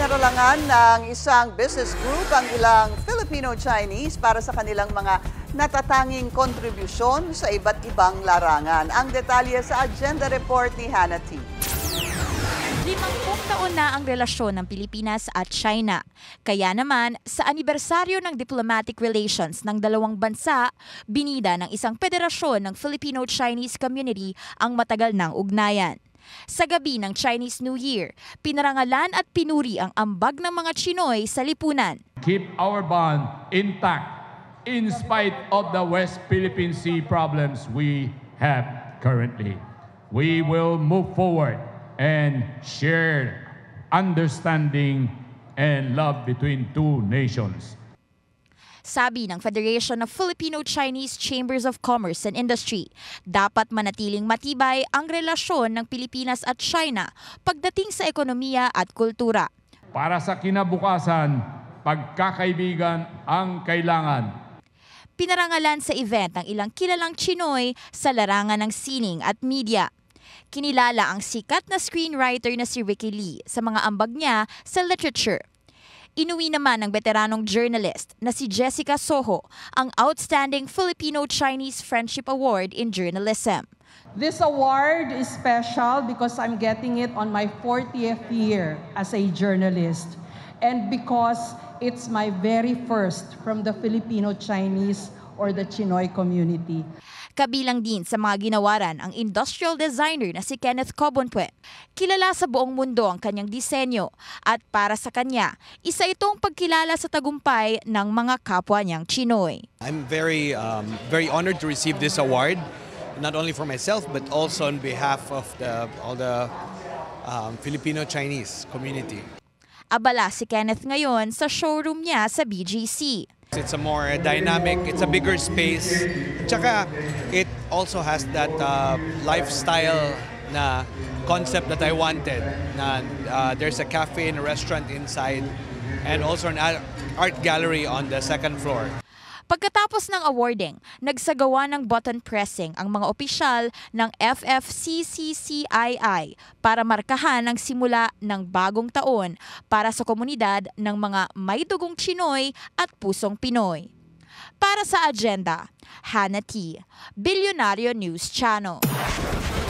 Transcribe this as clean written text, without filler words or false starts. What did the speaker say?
Pinaralangan ng isang business group ang ilang Filipino-Chinese para sa kanilang mga natatanging kontribusyon sa iba't ibang larangan. Ang detalye sa agenda report ni Hannah T. 50 taon na ang relasyon ng Pilipinas at China. Kaya naman, sa anibersaryo ng diplomatic relations ng dalawang bansa, binida ng isang federasyon ng Filipino-Chinese community ang matagal ng ugnayan. Sa gabi ng Chinese New Year, pinarangalan at pinuri ang ambag ng mga Chinoy sa lipunan. Keep our bond intact in spite of the West Philippine Sea problems we have currently. We will move forward and share understanding and love between two nations. Sabi ng Federation of Filipino-Chinese Chambers of Commerce and Industry, dapat manatiling matibay ang relasyon ng Pilipinas at China pagdating sa ekonomiya at kultura. Para sa kinabukasan, pagkakaibigan ang kailangan. Pinarangalan sa event ang ilang kilalang Chinoy sa larangan ng sining at media. Kinilala ang sikat na screenwriter na si Ricky Lee sa mga ambag niya sa literature. Inuwi naman ng veteranong journalist na si Jessica Soho ang Outstanding Filipino-Chinese Friendship Award in Journalism. This award is special because I'm getting it on my 40th year as a journalist and because it's my very first from the Filipino-Chinese or the Chinoy community. Kabilang din sa mga ginawaran ang industrial designer na si Kenneth Cobonpue. Kilala sa buong mundo ang kanyang disenyo at para sa kanya, isa itong pagkilala sa tagumpay ng mga kapwa niyang Chinoy. I'm very honored to receive this award, not only for myself but also on behalf of all the Filipino-Chinese community. Abala si Kenneth ngayon sa showroom niya sa BGC. It's a more dynamic, it's a bigger space. Tsaka it also has that lifestyle na concept that I wanted. Na there's a cafe and a restaurant inside and also an art gallery on the second floor. Pagkatapos ng awarding, nagsagawa ng button pressing ang mga opisyal ng FFCCCII para markahan ang simula ng bagong taon para sa komunidad ng mga may dugong Chinoy at pusong Pinoy. Para sa agenda, Hannah T, Bilyonaryo News Channel.